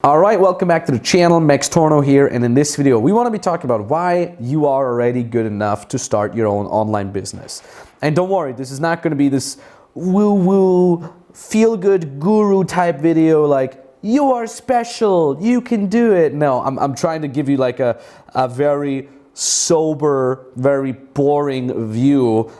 Alright, welcome back to the channel. Max Tornow here, and in this video we want to be talking about why you are already good enough to start your own online business. And don't worry, this is not going to be this woo-woo, feel-good guru type video like, you are special, you can do it. No, I'm trying to give you like a very sober, very boring view,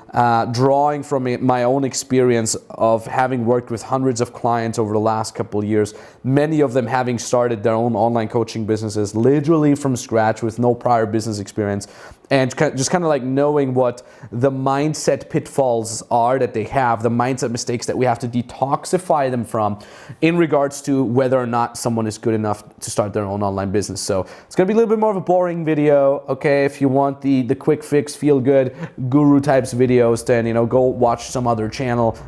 drawing from my own experience of having worked with hundreds of clients over the last couple of years, many of them having started their own online coaching businesses literally from scratch with no prior business experience, and just kind of like knowing what the mindset pitfalls are that they have, the mindset mistakes that we have to detoxify them from in regards to whether or not someone is good enough to start their own online business. So it's going to be a little bit more of a boring video, okay? If you want the quick fix, feel good, guru types videos, then, you know, go watch some other channel.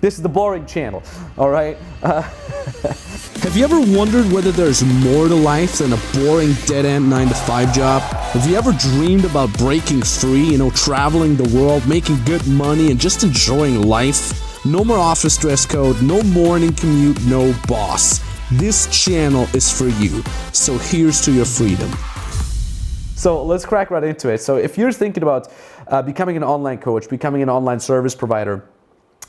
This is the boring channel, all right? Have you ever wondered whether there's more to life than a boring dead-end 9-to-5 job? Have you ever dreamed about breaking free, traveling the world, making good money, and just enjoying life? No more office dress code, no morning commute, no boss. This channel is for you, so here's to your freedom. So let's crack right into it. So if you're thinking about becoming an online coach, becoming an online service provider,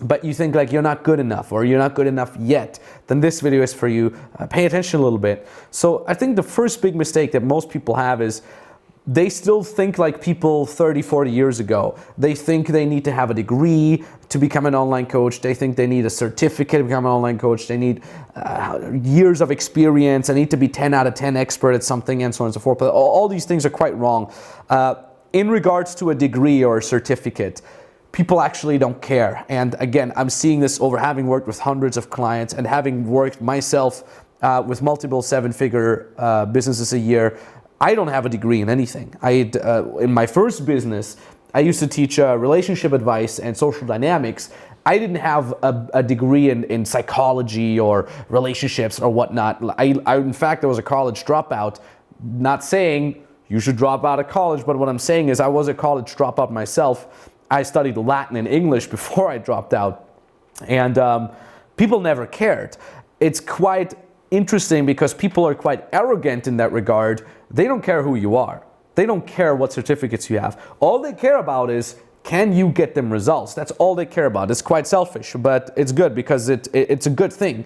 but you think like you're not good enough or you're not good enough yet, then this video is for you. Pay attention a little bit. So I think the first big mistake that most people have is they still think like people 30, 40 years ago. They think they need to have a degree to become an online coach. They think they need a certificate to become an online coach. They need years of experience. They need to be 10 out of 10 expert at something, and so on and so forth. But all these things are quite wrong. In regards to a degree or a certificate, people actually don't care. And again, I'm seeing this over having worked with hundreds of clients and having worked myself with multiple seven-figure businesses a year. I don't have a degree in anything. In my first business, I used to teach relationship advice and social dynamics. I didn't have a degree in psychology or relationships or whatnot. In fact, I was a college dropout. Not saying you should drop out of college, but what I'm saying is I was a college dropout myself. I studied Latin and English before I dropped out, and people never cared. It's quite interesting because people are quite arrogant in that regard. They don't care who you are. They don't care what certificates you have. All they care about is, can you get them results? That's all they care about. It's quite selfish, but it's good because it's a good thing.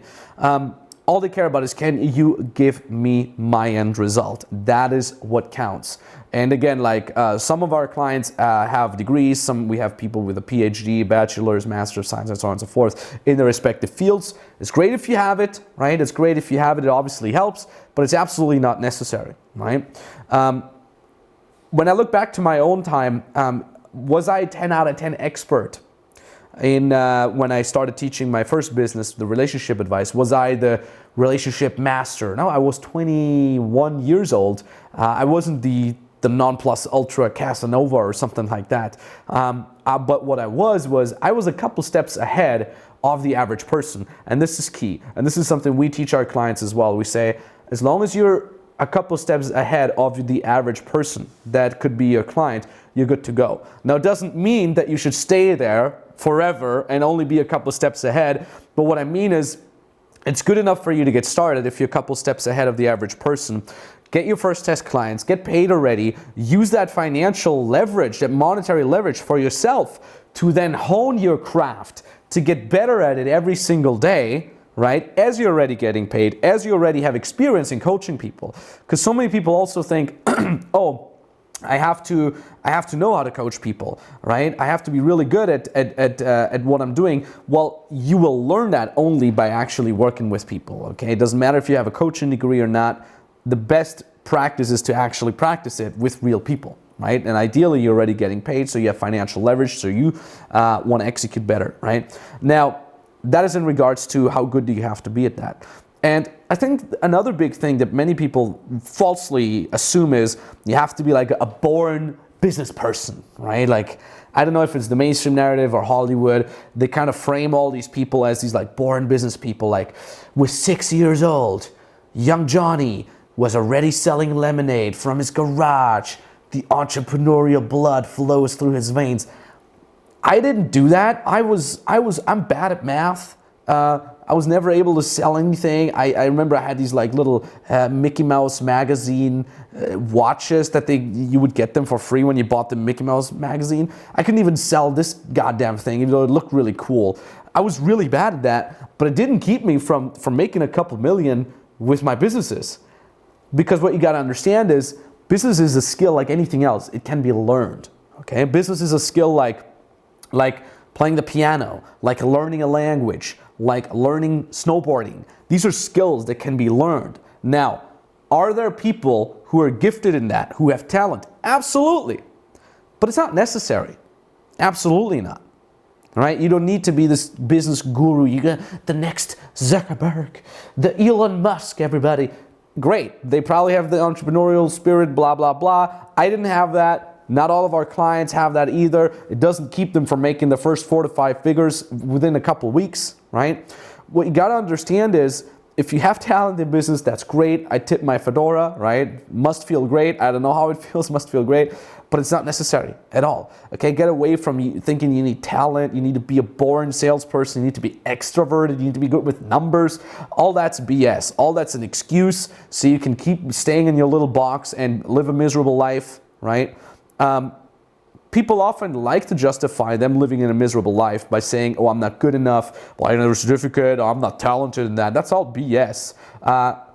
All they care about is, can you give me my end result? That is what counts. And again, like some of our clients have degrees. We have people with a PhD, bachelor's, master's of science, and so on and so forth in their respective fields. It's great if you have it, right? It's great if you have it. It obviously helps, but it's absolutely not necessary, right? When I look back to my own time, was I 10 out of 10 expert in when I started teaching my first business, the relationship advice? Was I the relationship master? No, I was 21 years old. I wasn't the non plus ultra Casanova or something like that. But what I was a couple steps ahead of the average person. And this is key. And this is something we teach our clients as well. We say, as long as you're a couple steps ahead of the average person that could be your client, you're good to go. Now, it doesn't mean that you should stay there forever and only be a couple steps ahead. But what I mean is, it's good enough for you to get started if you're a couple steps ahead of the average person. Get your first test clients, get paid already, use that financial leverage, that monetary leverage for yourself to then hone your craft, to get better at it every single day, right? As you're already getting paid, as you already have experience in coaching people. Because so many people also think, oh, I have to know how to coach people, right? I have to be really good at what I'm doing. Well, you will learn that only by actually working with people, okay? It doesn't matter if you have a coaching degree or not. The best practice is to actually practice it with real people, right? And ideally, you're already getting paid, so you have financial leverage, so you want to execute better, right? Now, that is in regards to how good do you have to be at that. And I think another big thing that many people falsely assume is you have to be like a born business person, right? Like, I don't know if it's the mainstream narrative or Hollywood. They kind of frame all these people as these like born business people. Like, with 6 years old, young Johnny was already selling lemonade from his garage. The entrepreneurial blood flows through his veins. I didn't do that. I'm bad at math. I was never able to sell anything. I remember I had these like little Mickey Mouse magazine watches that you would get them for free when you bought the Mickey Mouse magazine. I couldn't even sell this goddamn thing, even though it looked really cool. I was really bad at that, but it didn't keep me from making a couple million with my businesses. Because what you got to understand is business is a skill like anything else. It can be learned. Okay, business is a skill like playing the piano, like learning a language, like learning snowboarding. These are skills that can be learned. Now, are there people who are gifted in that, who have talent? Absolutely. But it's not necessary. Absolutely not. All right? You don't need to be this business guru. You got the next Zuckerberg, the Elon Musk, everybody. Great. They probably have the entrepreneurial spirit, blah, blah, blah. I didn't have that. Not all of our clients have that either. It doesn't keep them from making the first 4 to 5 figures within a couple weeks, right? What you got to understand is if you have talent in business, that's great. I tip my fedora, right? Must feel great. I don't know how it feels, must feel great, but it's not necessary at all. Okay, get away from thinking you need talent. You need to be a boring salesperson. You need to be extroverted. You need to be good with numbers. All that's BS. All that's an excuse so you can keep staying in your little box and live a miserable life, right? People often like to justify them living in a miserable life by saying, oh, I'm not good enough, well, I don't have a certificate, I'm not talented in that. That's all BS.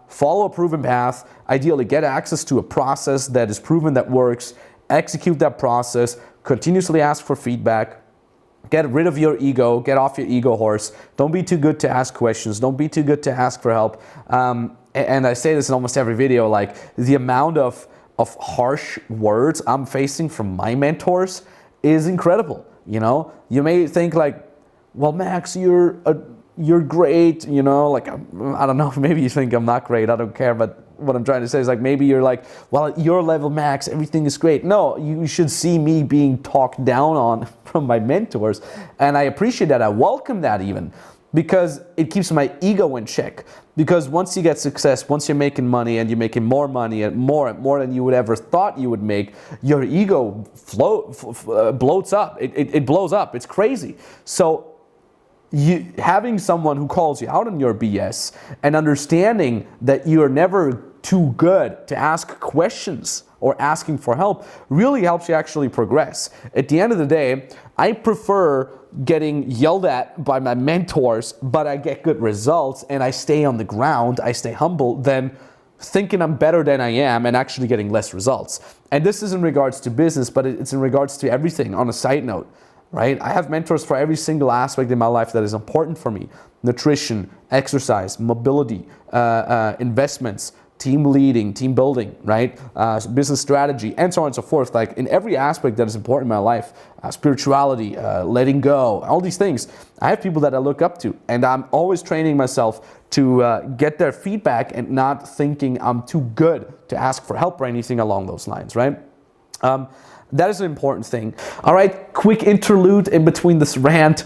Follow a proven path, ideally get access to a process that is proven that works, execute that process, continuously ask for feedback, get rid of your ego, get off your ego horse, don't be too good to ask questions, don't be too good to ask for help. And I say this in almost every video, like the amount of harsh words I'm facing from my mentors is incredible. You know, you may think like, well, Max, you're great, you know, like, I don't know, maybe you think I'm not great, I don't care, but what I'm trying to say is like, maybe you're like, well, at your level, Max, everything is great. No, you should see me being talked down on from my mentors, and I appreciate that, I welcome that even, because it keeps my ego in check. Because once you get success, once you're making money and you're making more money and more than you would ever thought you would make, your ego bloats up. It blows up. It's crazy. So having someone who calls you out on your BS and understanding that you're never too good to ask questions or asking for help really helps you actually progress. At the end of the day, I prefer getting yelled at by my mentors, but I get good results and I stay on the ground, I stay humble, than thinking I'm better than I am and actually getting less results. And this is in regards to business, but it's in regards to everything on a side note, right? I have mentors for every single aspect in my life that is important for me. Nutrition, exercise, mobility, investments, team leading, team building, right? Business strategy, and so on and so forth. Like in every aspect that is important in my life, spirituality, letting go, all these things. I have people that I look up to, and I'm always training myself to get their feedback and not thinking I'm too good to ask for help or anything along those lines, right? That is an important thing. All right, quick interlude in between this rant.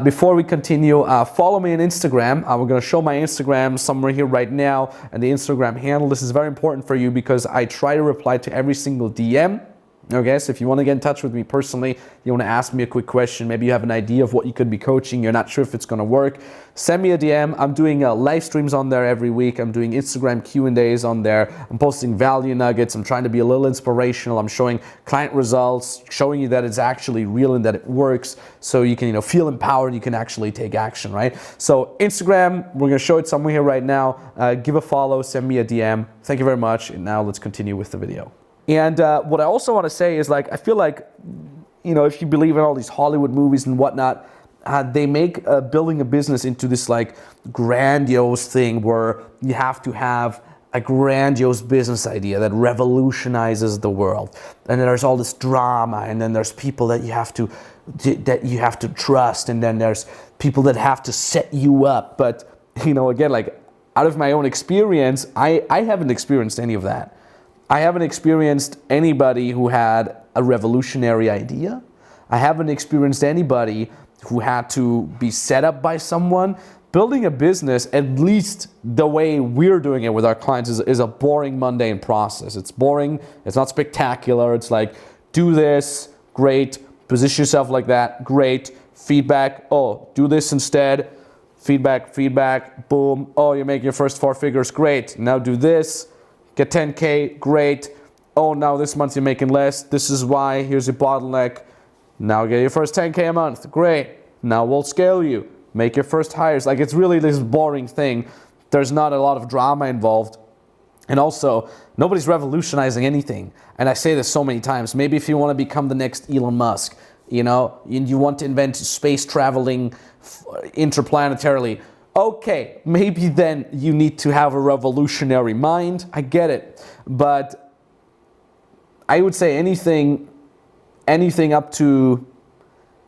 Before we continue, follow me on Instagram. We're going to show my Instagram somewhere here right now and the Instagram handle. This is very important for you because I try to reply to every single DM. Okay, so if you want to get in touch with me personally, you want to ask me a quick question, maybe you have an idea of what you could be coaching, you're not sure if it's going to work, send me a DM. I'm doing live streams on there every week. I'm doing Instagram Q&As on there. I'm posting value nuggets. I'm trying to be a little inspirational. I'm showing client results, showing you that it's actually real and that it works, so you can feel empowered, you can actually take action, right? So Instagram, we're going to show it somewhere here right now. Give a follow, send me a DM. Thank you very much, and now let's continue with the video. And what I also want to say is, like, I feel like, if you believe in all these Hollywood movies and whatnot, they make building a business into this like grandiose thing where you have to have a grandiose business idea that revolutionizes the world. And then there's all this drama, and then there's people that you have to trust, and then there's people that have to set you up. But, again, like, out of my own experience, I haven't experienced any of that. I haven't experienced anybody who had a revolutionary idea. I haven't experienced anybody who had to be set up by someone. Building a business, at least the way we're doing it with our clients, is a boring, mundane process. It's boring. It's not spectacular. It's like, do this, great. Position yourself like that, great. Feedback, oh, do this instead. feedback, boom. Oh, you're making your first 4 figures, great. Now do this, get 10K, great. Oh, now this month you're making less. This is why, here's your bottleneck. Now get your first 10K a month, great. Now we'll scale you, make your first hires. Like, it's really this boring thing. There's not a lot of drama involved. And also, nobody's revolutionizing anything. And I say this so many times. Maybe if you want to become the next Elon Musk, you know, and you want to invent space traveling interplanetarily, okay, maybe then you need to have a revolutionary mind. I get it. But I would say anything up to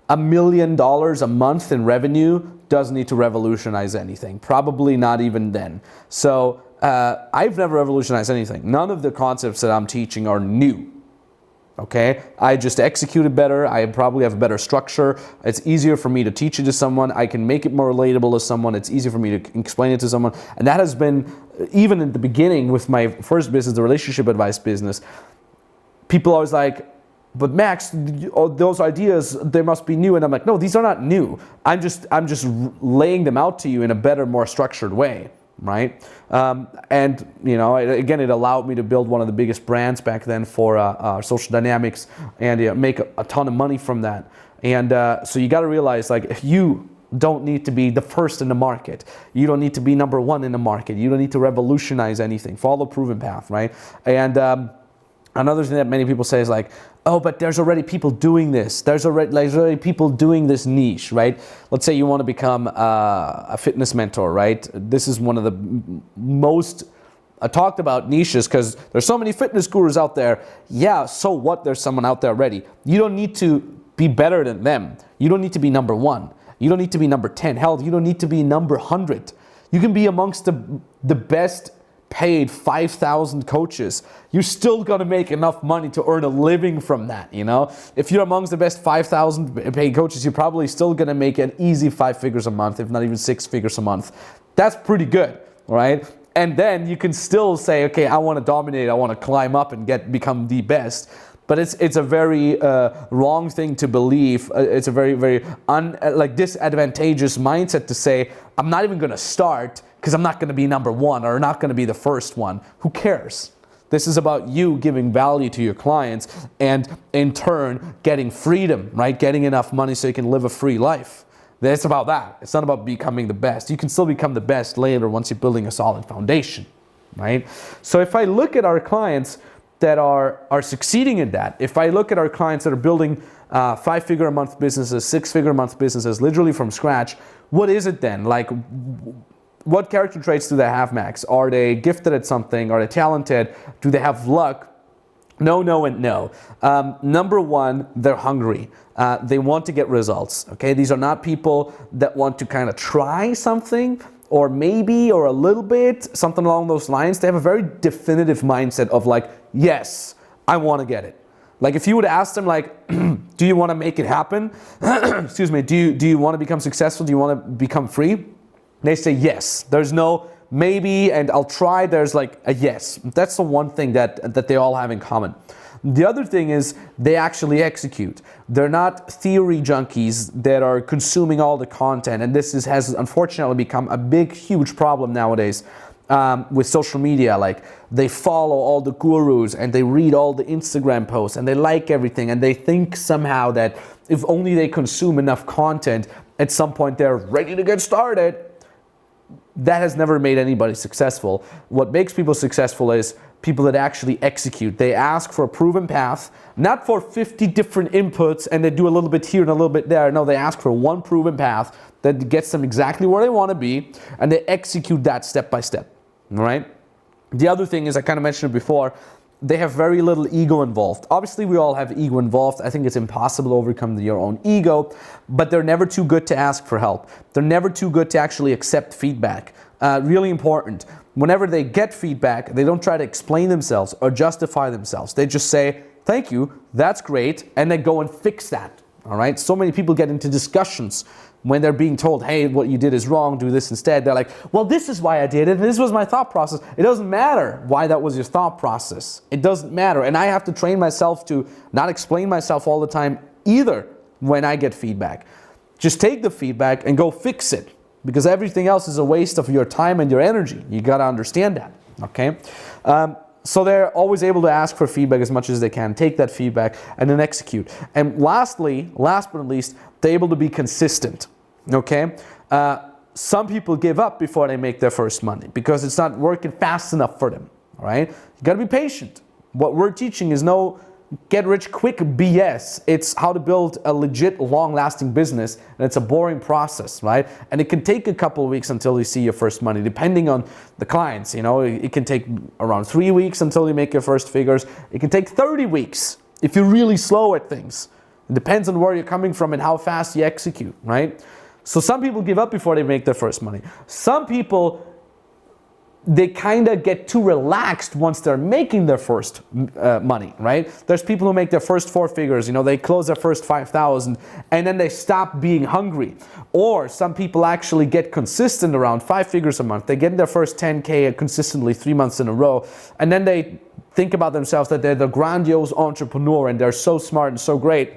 $1 million a month in revenue doesn't need to revolutionize anything. Probably not even then. So I've never revolutionized anything. None of the concepts that I'm teaching are new. Okay? I just execute it better. I probably have a better structure. It's easier for me to teach it to someone. I can make it more relatable to someone. It's easier for me to explain it to someone. And that has been, even at the beginning with my first business, the relationship advice business, people always like, but Max, those ideas, they must be new. And I'm like, no, these are not new. I'm just laying them out to you in a better, more structured way, right? And, you know, again, it allowed me to build one of the biggest brands back then for social dynamics and make a ton of money from that. And so you got to realize, like, if you don't need to be the first in the market, you don't need to be number one in the market, you don't need to revolutionize anything, follow the proven path, right? And another thing that many people say is like, oh, but there's already people doing this. There's already people doing this niche, right? Let's say you want to become a fitness mentor, right? This is one of the most talked about niches because there's so many fitness gurus out there. Yeah, so what? There's someone out there already. You don't need to be better than them. You don't need to be number 1. You don't need to be number 10. Hell, you don't need to be number 100. You can be amongst the best paid 5,000 coaches. You're still gonna make enough money to earn a living from that, you know? If you're amongst the best 5,000 paid coaches, you're probably still gonna make an easy 5 figures a month, if not even 6 figures a month. That's pretty good, right? And then you can still say, okay, I wanna dominate, I wanna climb up and become the best. But it's a very wrong thing to believe. It's a very, very disadvantageous mindset to say, I'm not even gonna start because I'm not gonna be number 1 or not gonna be the first one. Who cares? This is about you giving value to your clients and in turn getting freedom, right? Getting enough money so you can live a free life. It's about that. It's not about becoming the best. You can still become the best later once you're building a solid foundation, right? So if I look at our clients that are succeeding in that, if I look at our clients that are building 5-figure a month businesses, 6-figure a month businesses, literally from scratch, what is it then? Like, what character traits do they have, Max? Are they gifted at something? Are they talented? Do they have luck? No, no, and no. Number 1, they're hungry. They want to get results, okay? These are not people that want to kind of try something or maybe or a little bit, something along those lines. They have a very definitive mindset of like, yes, I want to get it. Like if you would ask them like, do you want to make it happen? Excuse me, do you want to become successful? Do you want to become free? They say yes. There's no maybe and I'll try. There's like a yes. That's the one thing that they all have in common. The other thing is they actually execute. They're not theory junkies that are consuming all the content. And this has unfortunately become a big, huge problem nowadays with social media. Like they follow all the gurus and they read all the Instagram posts and they like everything. And they think somehow that if only they consume enough content, at some point they're ready to get started. That has never made anybody successful. What makes people successful is people that actually execute. They ask for a proven path, not for 50 different inputs and they do a little bit here and a little bit there. No, they ask for one proven path that gets them exactly where they want to be and they execute that step by step, all right? The other thing is, I kind of mentioned it before, they have very little ego involved. Obviously, we all have ego involved. I think it's impossible to overcome your own ego, but they're never too good to ask for help. They're never too good to actually accept feedback. Really important. Whenever they get feedback, they don't try to explain themselves or justify themselves. They just say, thank you, that's great, and they go and fix that. All right? So many people get into discussions when they're being told, hey, what you did is wrong, do this instead. They're like, well, this is why I did it, and this was my thought process. It doesn't matter why that was your thought process. It doesn't matter. And I have to train myself to not explain myself all the time either when I get feedback. Just take the feedback and go fix it. because everything else is a waste of your time and your energy. You got to understand that, okay? So they're always able to ask for feedback as much as they can, take that feedback, and then execute. And lastly, last but not least, they're able to be consistent, okay? Some people give up before they make their first money because it's not working fast enough for them, all right? You got to be patient. What we're teaching is no get-rich-quick BS. It's how to build a legit, long-lasting business, and it's a boring process, right? And it can take a couple of weeks until you see your first money, depending on the clients. You know, it can take around 3 weeks until you make your first figures. It can take 30 weeks if you're really slow at things. It depends on where you're coming from and how fast you execute, right? So some people give up before they make their first money. Some people, they kind of get too relaxed once they're making their first money, right? There's people who make their first 4 figures, you know, they close their first 5,000 and then they stop being hungry. Or some people actually get consistent around 5 figures a month. They get their first 10K consistently 3 months in a row, and then they think about themselves that they're the grandiose entrepreneur and they're so smart and so great.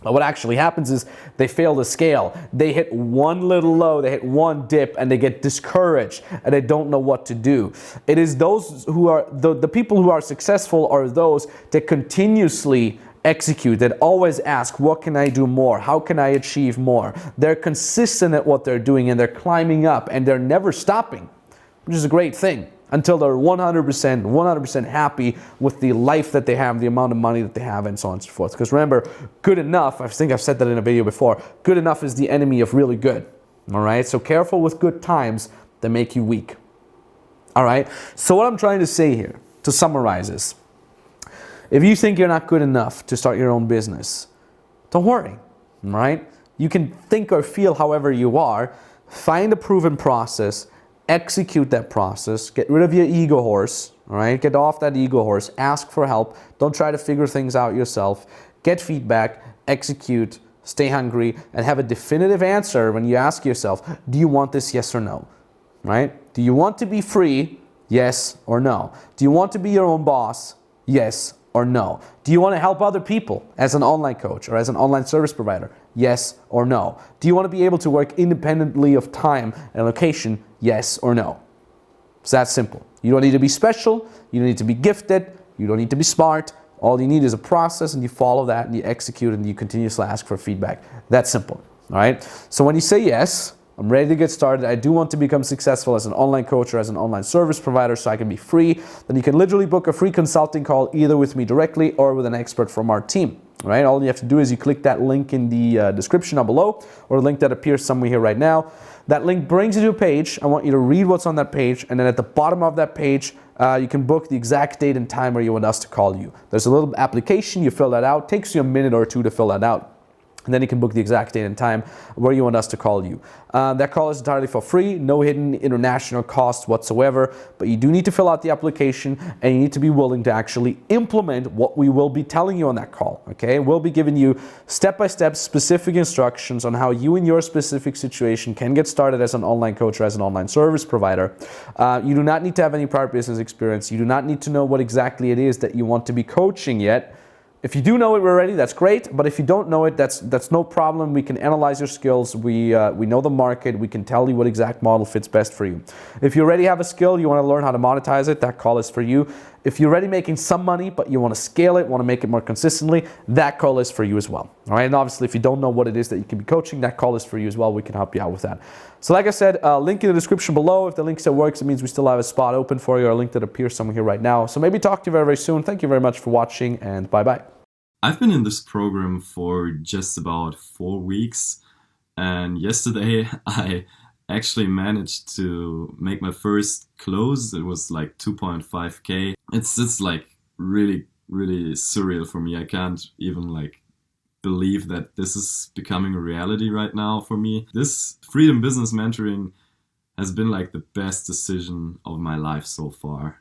But what actually happens is they fail to scale. They hit one little low, they hit one dip, and they get discouraged, and they don't know what to do. It is those who are, the people who are successful are those that continuously execute, that always ask, what can I do more? How can I achieve more? They're consistent at what they're doing, and they're climbing up, and they're never stopping, which is a great thing, until they're 100% happy with the life that they have, the amount of money that they have, and so on and so forth. Because remember, good enough, I think I've said that in a video before, good enough is the enemy of really good. All right? So careful with good times that make you weak. All right? So what I'm trying to say here, to summarize is, if you think you're not good enough to start your own business, don't worry. All right? You can think or feel however you are. Find a proven process. Execute that process. Get rid of your ego horse, all right? Get off that ego horse. Ask for help. Don't try to figure things out yourself. Get feedback, execute, stay hungry, and have a definitive answer when you ask yourself, do you want this, yes or no, right? Do you want to be free, yes or no? Do you want to be your own boss, yes or no? Do you want to help other people as an online coach or as an online service provider, yes or no? Do you want to be able to work independently of time and location, yes or no? It's that simple. You don't need to be special. You don't need to be gifted. You don't need to be smart. All you need is a process, and you follow that, and you execute, and you continuously ask for feedback. That's simple. All right? So when you say yes, I'm ready to get started, I do want to become successful as an online coach or as an online service provider so I can be free, then you can literally book a free consulting call either with me directly or with an expert from our team. All right? All you have to do is you click that link in the description down below, or a link that appears somewhere here right now. That link brings you to a page. I want you to read what's on that page, and then at the bottom of that page, you can book the exact date and time where you want us to call you. There's a little application, you fill that out. It takes you a minute or two to fill that out. And then you can book the exact date and time where you want us to call you. That call is entirely for free, no hidden international costs whatsoever, but you do need to fill out the application, and you need to be willing to actually implement what we will be telling you on that call, okay? We'll be giving you step-by-step specific instructions on how you in your specific situation can get started as an online coach or as an online service provider. You do not need to have any prior business experience. You do not need to know what exactly it is that you want to be coaching yet. If you do know it already, that's great. But if you don't know it, that's no problem. We can analyze your skills. We know the market. We can tell you what exact model fits best for you. If you already have a skill, you want to learn how to monetize it, that call is for you. If you're already making some money, but you want to scale it, want to make it more consistently, that call is for you as well. All right. And obviously, if you don't know what it is that you can be coaching, that call is for you as well. We can help you out with that. So like I said, link in the description below. If the link still works, it means we still have a spot open for you, or a link that appears somewhere here right now. So maybe talk to you very, very soon. Thank you very much for watching, and bye-bye. I've been in this program for just about 4 weeks, and yesterday I actually managed to make my first close. It was like 2.5K. It's like really surreal for me. I can't even like believe that this is becoming a reality right now for me. This Freedom Business Mentoring has been like the best decision of my life so far.